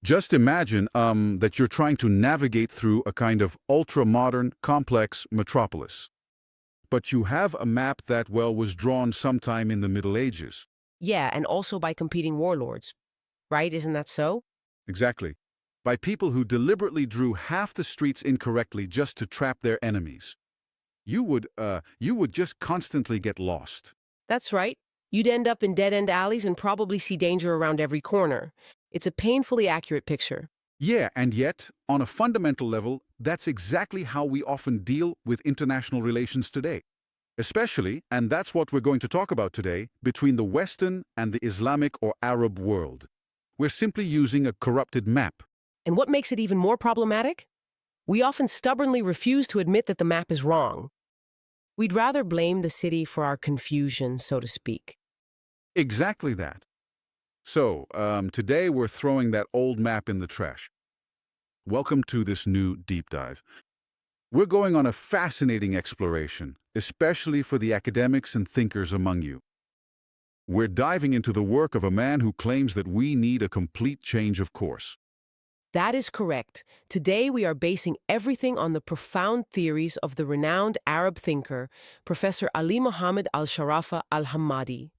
Just imagine that you're trying to navigate through a kind of ultra-modern, complex metropolis. But you have a map that, well, was drawn sometime in the Middle Ages. Yeah, and also by competing warlords, right? Isn't that so? Exactly. By people who deliberately drew half the streets incorrectly just to trap their enemies. You would just constantly get lost. That's right. You'd end up in dead-end alleys and probably see danger around every corner. It's a painfully accurate picture. Yeah, and yet, on a fundamental level, that's exactly how we often deal with international relations today. Especially, and that's what we're going to talk about today, between the Western and the Islamic or Arab world. We're simply using a corrupted map. And what makes it even more problematic? We often stubbornly refuse to admit that the map is wrong. We'd rather blame the city for our confusion, so to speak. Exactly that. So, today we're throwing that old map in the trash. Welcome to this new deep dive. We're going on a fascinating exploration, especially for the academics and thinkers among you. We're diving into the work of a man who claims that we need a complete change of course. That is correct. Today we are basing everything on the profound theories of the renowned Arab thinker, Professor Ali Mohammed al-Sharafa al-Hammadi.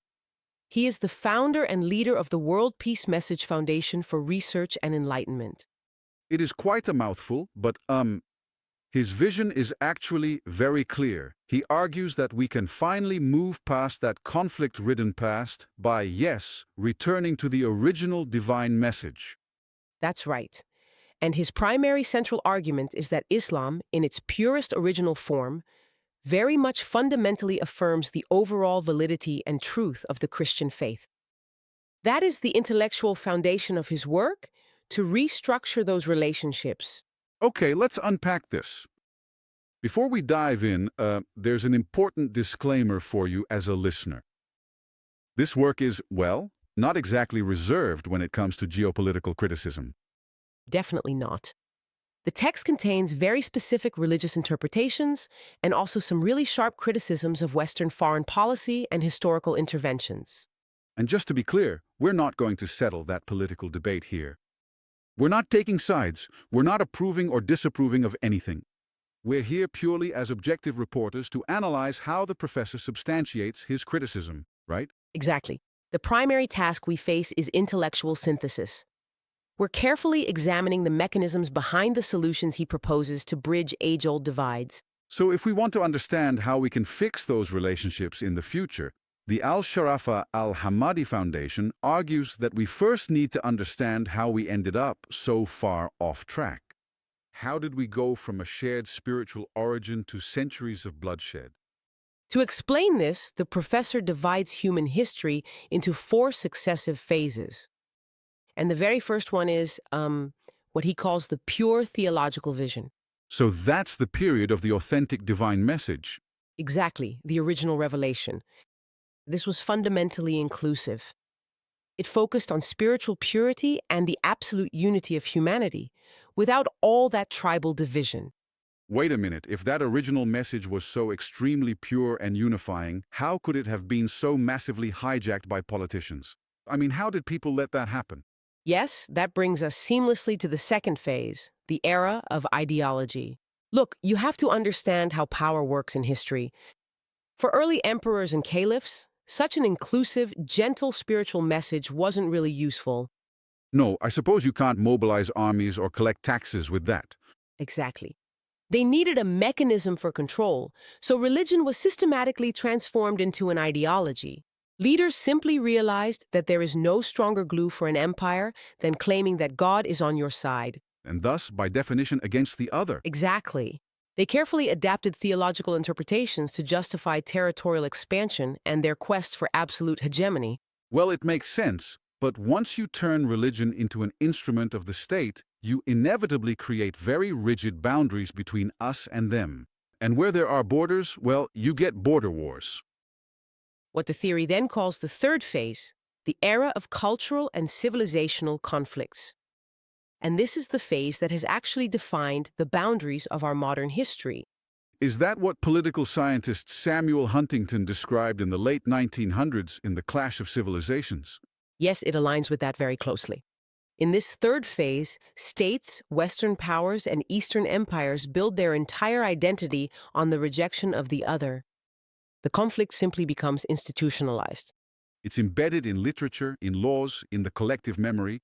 He is the founder and leader of the World Peace Message Foundation for Research and Enlightenment. It is quite a mouthful, but his vision is actually very clear. He argues that we can finally move past that conflict-ridden past by, yes, returning to the original divine message. That's right. And his primary central argument is that Islam, in its purest original form, very much fundamentally affirms the overall validity and truth of the Christian faith. That is the intellectual foundation of his work, to restructure those relationships. Okay, let's unpack this. Before we dive in, there's an important disclaimer for you as a listener. This work is, well, not exactly reserved when it comes to geopolitical criticism. Definitely not. The text contains very specific religious interpretations and also some really sharp criticisms of Western foreign policy and historical interventions. And just to be clear, we're not going to settle that political debate here. We're not taking sides. We're not approving or disapproving of anything. We're here purely as objective reporters to analyze how the professor substantiates his criticism, right? Exactly. The primary task we face is intellectual synthesis. We're carefully examining the mechanisms behind the solutions he proposes to bridge age-old divides. So if we want to understand how we can fix those relationships in the future, the Al-Sharafa Al-Hammadi Foundation argues that we first need to understand how we ended up so far off track. How did we go from a shared spiritual origin to centuries of bloodshed? To explain this, the professor divides human history into 4 successive phases. And the very first one is what he calls the pure theological vision. So that's the period of the authentic divine message. Exactly, the original revelation. This was fundamentally inclusive. It focused on spiritual purity and the absolute unity of humanity, without all that tribal division. Wait a minute, if that original message was so extremely pure and unifying, how could it have been so massively hijacked by politicians? I mean, how did people let that happen? Yes, that brings us seamlessly to the second phase, the era of ideology. Look, you have to understand how power works in history. For early emperors and caliphs, such an inclusive, gentle spiritual message wasn't really useful. No, I suppose you can't mobilize armies or collect taxes with that. Exactly. They needed a mechanism for control, so religion was systematically transformed into an ideology. Leaders simply realized that there is no stronger glue for an empire than claiming that God is on your side. And thus, by definition, against the other. Exactly. They carefully adapted theological interpretations to justify territorial expansion and their quest for absolute hegemony. Well, it makes sense, but once you turn religion into an instrument of the state, you inevitably create very rigid boundaries between us and them. And where there are borders, well, you get border wars. What the theory then calls the third phase, the era of cultural and civilizational conflicts. And this is the phase that has actually defined the boundaries of our modern history. Is that what political scientist Samuel Huntington described in the late 1900s in The Clash of Civilizations? Yes, it aligns with that very closely. In this third phase, states, Western powers, and Eastern empires build their entire identity on the rejection of the other. The conflict simply becomes institutionalized. It's embedded in literature, in laws, in the collective memory.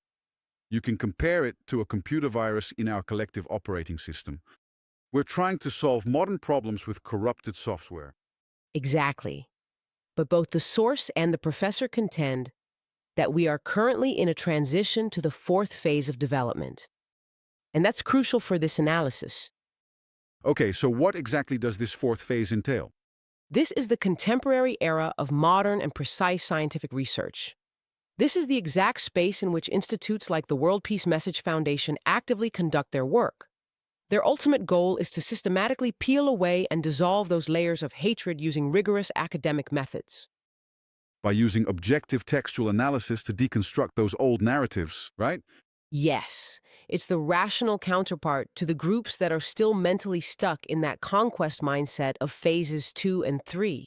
You can compare it to a computer virus in our collective operating system. We're trying to solve modern problems with corrupted software. Exactly. But both the source and the professor contend that we are currently in a transition to the fourth phase of development. And that's crucial for this analysis. Okay, so what exactly does this fourth phase entail? This is the contemporary era of modern and precise scientific research. This is the exact space in which institutes like the World Peace Message Foundation actively conduct their work. Their ultimate goal is to systematically peel away and dissolve those layers of hatred using rigorous academic methods. By using objective textual analysis to deconstruct those old narratives, right? Yes, it's the rational counterpart to the groups that are still mentally stuck in that conquest mindset of phases 2 and 3.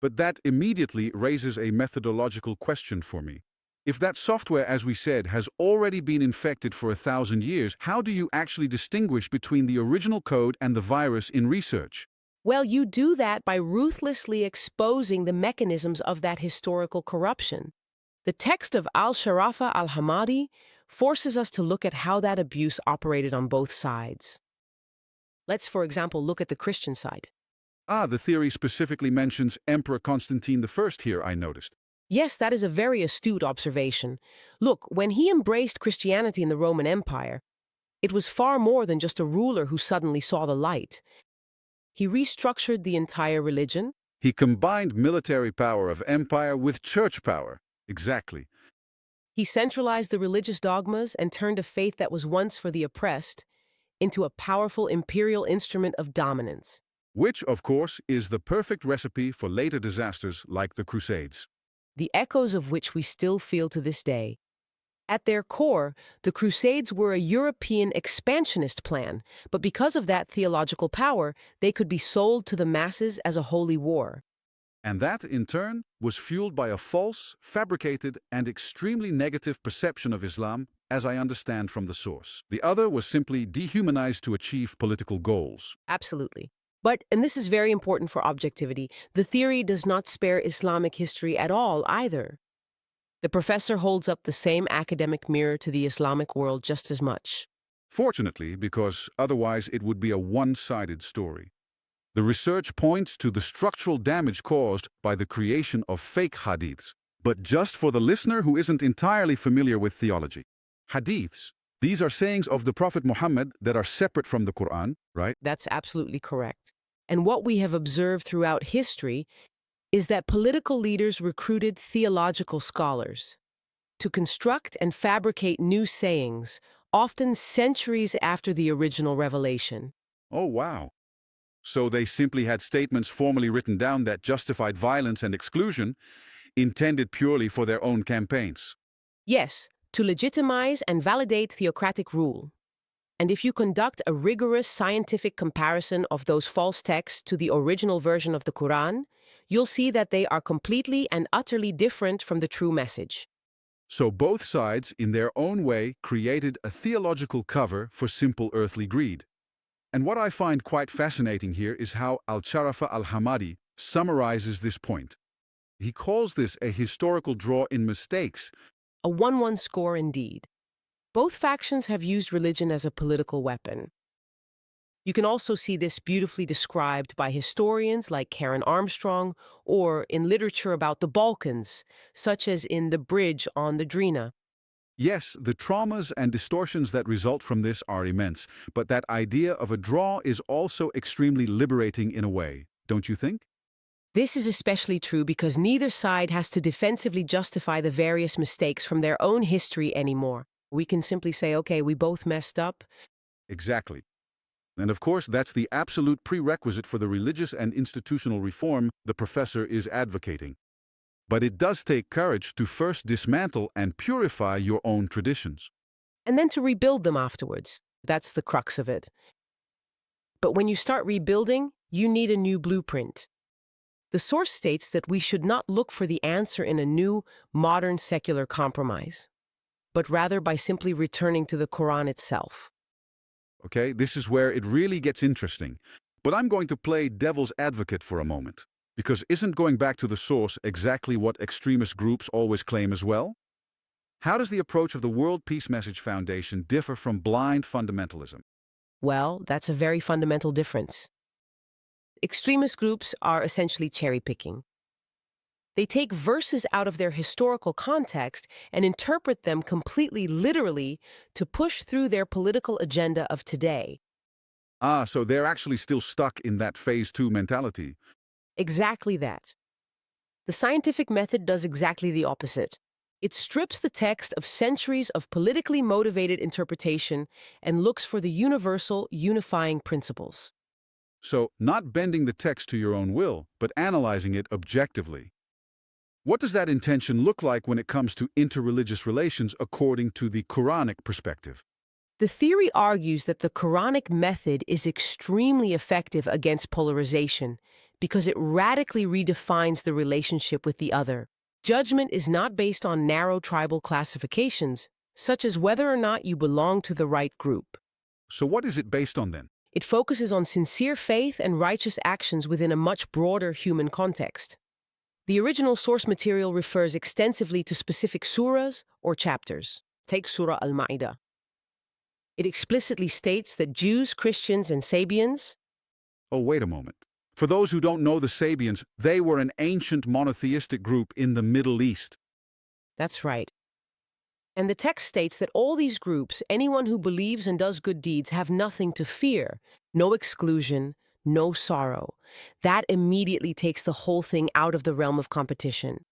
But that immediately raises a methodological question for me. If that software, as we said, has already been infected for 1,000 years, how do you actually distinguish between the original code and the virus in research? Well, you do that by ruthlessly exposing the mechanisms of that historical corruption. The text of al-Sharafa al-Hamadi forces us to look at how that abuse operated on both sides. Let's, for example, look at the Christian side. The theory specifically mentions Emperor Constantine I here, I noticed. Yes, that is a very astute observation. Look, when he embraced Christianity in the Roman Empire, it was far more than just a ruler who suddenly saw the light. He restructured the entire religion. He combined military power of empire with church power. Exactly. He centralized the religious dogmas and turned a faith that was once for the oppressed into a powerful imperial instrument of dominance. Which, of course, is the perfect recipe for later disasters like the Crusades. The echoes of which we still feel to this day. At their core, the Crusades were a European expansionist plan, but because of that theological power, they could be sold to the masses as a holy war. And that, in turn, was fueled by a false, fabricated, and extremely negative perception of Islam, as I understand from the source. The other was simply dehumanized to achieve political goals. Absolutely. But, and this is very important for objectivity, the theory does not spare Islamic history at all either. The professor holds up the same academic mirror to the Islamic world just as much. Fortunately, because otherwise it would be a one-sided story. The research points to the structural damage caused by the creation of fake hadiths. But just for the listener who isn't entirely familiar with theology. Hadiths, these are sayings of the Prophet Muhammad that are separate from the Quran, right? That's absolutely correct. And what we have observed throughout history is that political leaders recruited theological scholars to construct and fabricate new sayings, often centuries after the original revelation. Oh, wow. So they simply had statements formally written down that justified violence and exclusion, intended purely for their own campaigns. Yes, to legitimize and validate theocratic rule. And if you conduct a rigorous scientific comparison of those false texts to the original version of the Quran, you'll see that they are completely and utterly different from the true message. So both sides, in their own way, created a theological cover for simple earthly greed. And what I find quite fascinating here is how al-Sharafa al-Hamadi summarizes this point. He calls this a historical draw in mistakes. A 1-1 score indeed. Both factions have used religion as a political weapon. You can also see this beautifully described by historians like Karen Armstrong or in literature about the Balkans, such as in The Bridge on the Drina. Yes, the traumas and distortions that result from this are immense, but that idea of a draw is also extremely liberating in a way, don't you think? This is especially true because neither side has to defensively justify the various mistakes from their own history anymore. We can simply say, okay, we both messed up. Exactly. And of course, that's the absolute prerequisite for the religious and institutional reform the professor is advocating. But it does take courage to first dismantle and purify your own traditions. And then to rebuild them afterwards. That's the crux of it. But when you start rebuilding, you need a new blueprint. The source states that we should not look for the answer in a new, modern secular compromise, but rather by simply returning to the Quran itself. Okay, this is where it really gets interesting. But I'm going to play devil's advocate for a moment. Because isn't going back to the source exactly what extremist groups always claim as well? How does the approach of the World Peace Message Foundation differ from blind fundamentalism? Well, that's a very fundamental difference. Extremist groups are essentially cherry-picking. They take verses out of their historical context and interpret them completely literally to push through their political agenda of today. Ah, so they're actually still stuck in that phase 2 mentality. Exactly that. The scientific method does exactly the opposite. It strips the text of centuries of politically motivated interpretation and looks for the universal, unifying principles. So, not bending the text to your own will, but analyzing it objectively. What does that intention look like when it comes to interreligious relations according to the Quranic perspective? The theory argues that the Quranic method is extremely effective against polarization because it radically redefines the relationship with the other. Judgment is not based on narrow tribal classifications, such as whether or not you belong to the right group. So, what is it based on then? It focuses on sincere faith and righteous actions within a much broader human context. The original source material refers extensively to specific surahs or chapters. Take Surah Al-Ma'idah. It explicitly states that Jews, Christians, and Sabians. Oh, wait a moment. For those who don't know the Sabians, they were an ancient monotheistic group in the Middle East. That's right. And the text states that all these groups, anyone who believes and does good deeds, have nothing to fear, no exclusion, no sorrow. That immediately takes the whole thing out of the realm of competition.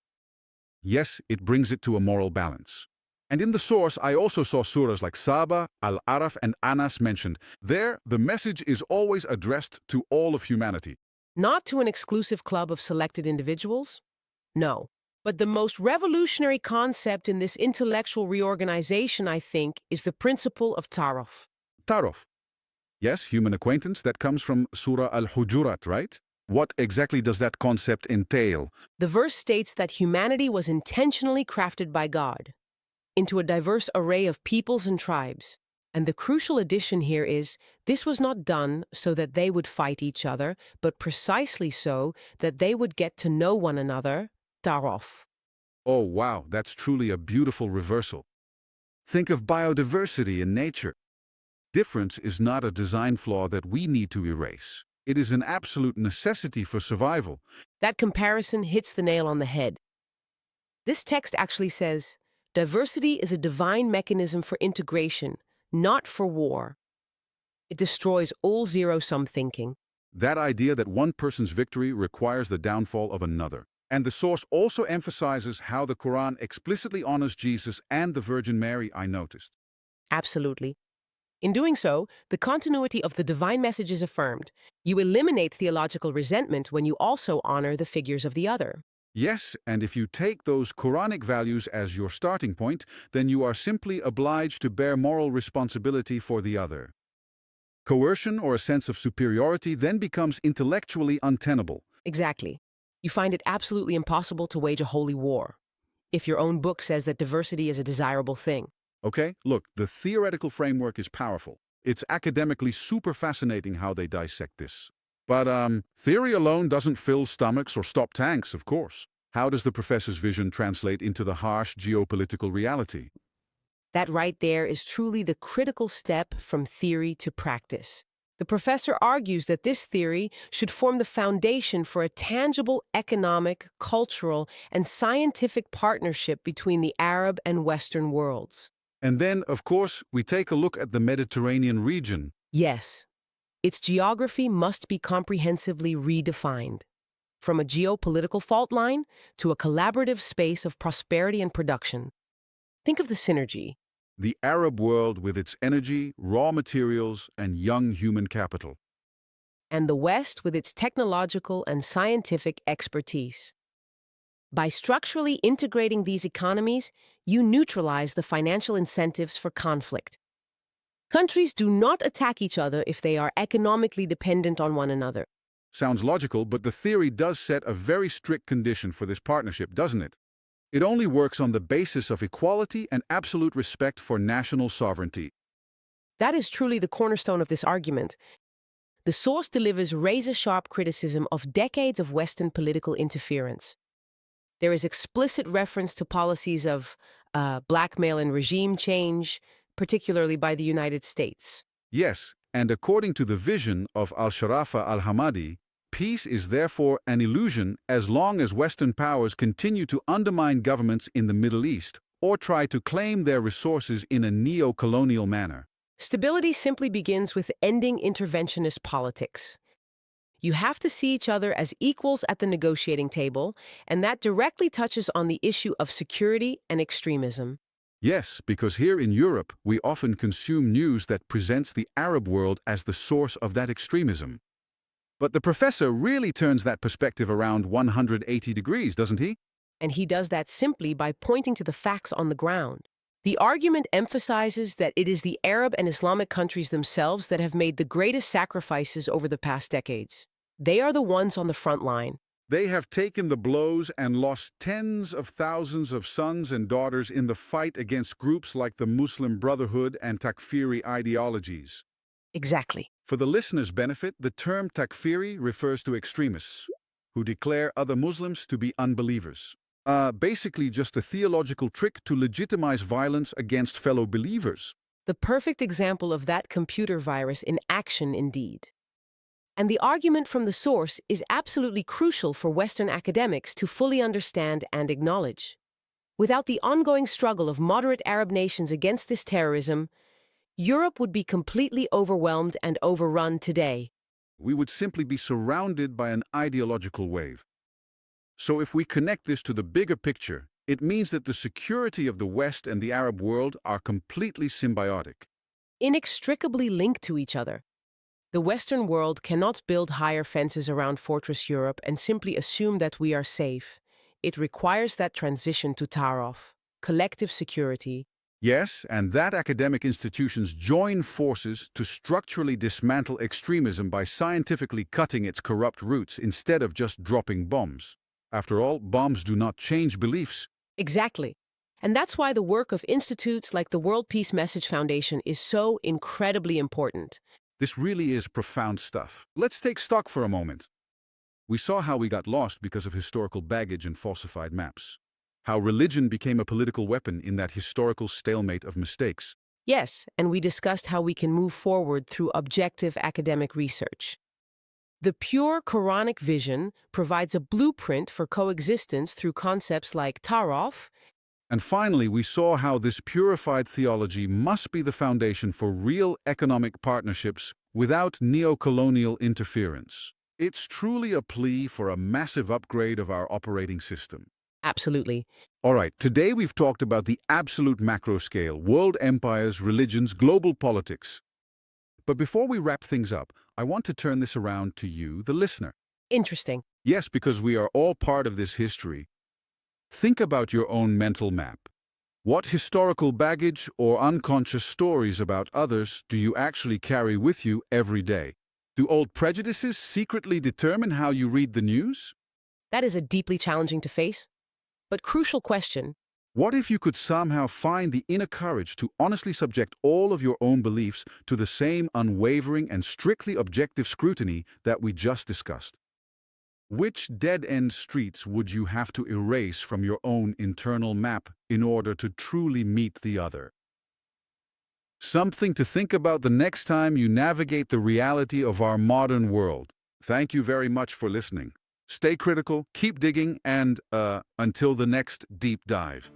Yes, it brings it to a moral balance. And in the source, I also saw surahs like Saba, Al-Araf, and Anas mentioned. There, the message is always addressed to all of humanity. Not to an exclusive club of selected individuals? No. But the most revolutionary concept in this intellectual reorganization, I think, is the principle of Taraf. Taraf. Yes, human acquaintance, that comes from Surah Al-Hujurat, right? What exactly does that concept entail? The verse states that humanity was intentionally crafted by God into a diverse array of peoples and tribes. And the crucial addition here is, this was not done so that they would fight each other, but precisely so that they would get to know one another, Taraf. Oh, wow, that's truly a beautiful reversal. Think of biodiversity in nature. Difference is not a design flaw that we need to erase. It is an absolute necessity for survival. That comparison hits the nail on the head. This text actually says, diversity is a divine mechanism for integration, not for war. It destroys all zero-sum thinking. That idea that one person's victory requires the downfall of another. And the source also emphasizes how the Quran explicitly honors Jesus and the Virgin Mary, I noticed. Absolutely. In doing so, the continuity of the divine message is affirmed. You eliminate theological resentment when you also honor the figures of the other. Yes, and if you take those Quranic values as your starting point, then you are simply obliged to bear moral responsibility for the other. Coercion or a sense of superiority then becomes intellectually untenable. Exactly. You find it absolutely impossible to wage a holy war if your own book says that diversity is a desirable thing. Okay, look, the theoretical framework is powerful. It's academically super fascinating how they dissect this. But theory alone doesn't fill stomachs or stop tanks, of course. How does the professor's vision translate into the harsh geopolitical reality? That right there is truly the critical step from theory to practice. The professor argues that this theory should form the foundation for a tangible economic, cultural, and scientific partnership between the Arab and Western worlds. And then, of course, we take a look at the Mediterranean region. Yes, its geography must be comprehensively redefined. From a geopolitical fault line to a collaborative space of prosperity and production. Think of the synergy. The Arab world with its energy, raw materials, and young human capital. And the West with its technological and scientific expertise. By structurally integrating these economies, you neutralize the financial incentives for conflict. Countries do not attack each other if they are economically dependent on one another. Sounds logical, but the theory does set a very strict condition for this partnership, doesn't it? It only works on the basis of equality and absolute respect for national sovereignty. That is truly the cornerstone of this argument. The source delivers razor-sharp criticism of decades of Western political interference. There is explicit reference to policies of blackmail and regime change, particularly by the United States. Yes, and according to the vision of al-Sharafa al-Hamadi, peace is therefore an illusion as long as Western powers continue to undermine governments in the Middle East or try to claim their resources in a neo-colonial manner. Stability simply begins with ending interventionist politics. You have to see each other as equals at the negotiating table, and that directly touches on the issue of security and extremism. Yes, because here in Europe, we often consume news that presents the Arab world as the source of that extremism. But the professor really turns that perspective around 180 degrees, doesn't he? And he does that simply by pointing to the facts on the ground. The argument emphasizes that it is the Arab and Islamic countries themselves that have made the greatest sacrifices over the past decades. They are the ones on the front line. They have taken the blows and lost tens of thousands of sons and daughters in the fight against groups like the Muslim Brotherhood and Takfiri ideologies. Exactly. For the listener's benefit, the term Takfiri refers to extremists who declare other Muslims to be unbelievers. Basically just a theological trick to legitimize violence against fellow believers. The perfect example of that computer virus in action indeed. And the argument from the source is absolutely crucial for Western academics to fully understand and acknowledge. Without the ongoing struggle of moderate Arab nations against this terrorism, Europe would be completely overwhelmed and overrun today. We would simply be surrounded by an ideological wave. So if we connect this to the bigger picture, it means that the security of the West and the Arab world are completely symbiotic. Inextricably linked to each other. The Western world cannot build higher fences around Fortress Europe and simply assume that we are safe. It requires that transition to Tarof, collective security. Yes, and that academic institutions join forces to structurally dismantle extremism by scientifically cutting its corrupt roots instead of just dropping bombs. After all, bombs do not change beliefs. Exactly. And that's why the work of institutes like the World Peace Message Foundation is so incredibly important. This really is profound stuff. Let's take stock for a moment. We saw how we got lost because of historical baggage and falsified maps. How religion became a political weapon in that historical stalemate of mistakes. Yes, and we discussed how we can move forward through objective academic research. The pure Quranic vision provides a blueprint for coexistence through concepts like Tarof. And finally, we saw how this purified theology must be the foundation for real economic partnerships without neo-colonial interference. It's truly a plea for a massive upgrade of our operating system. Absolutely. All right, today we've talked about the absolute macro scale, world empires, religions, global politics. But before we wrap things up, I want to turn this around to you, the listener. Interesting. Yes, because we are all part of this history. Think about your own mental map. What historical baggage or unconscious stories about others do you actually carry with you every day? Do old prejudices secretly determine how you read the news? That is a deeply challenging to face, but crucial question. What if you could somehow find the inner courage to honestly subject all of your own beliefs to the same unwavering and strictly objective scrutiny that we just discussed? Which dead-end streets would you have to erase from your own internal map in order to truly meet the other? Something to think about the next time you navigate the reality of our modern world. Thank you very much for listening. Stay critical, keep digging, and until the next deep dive.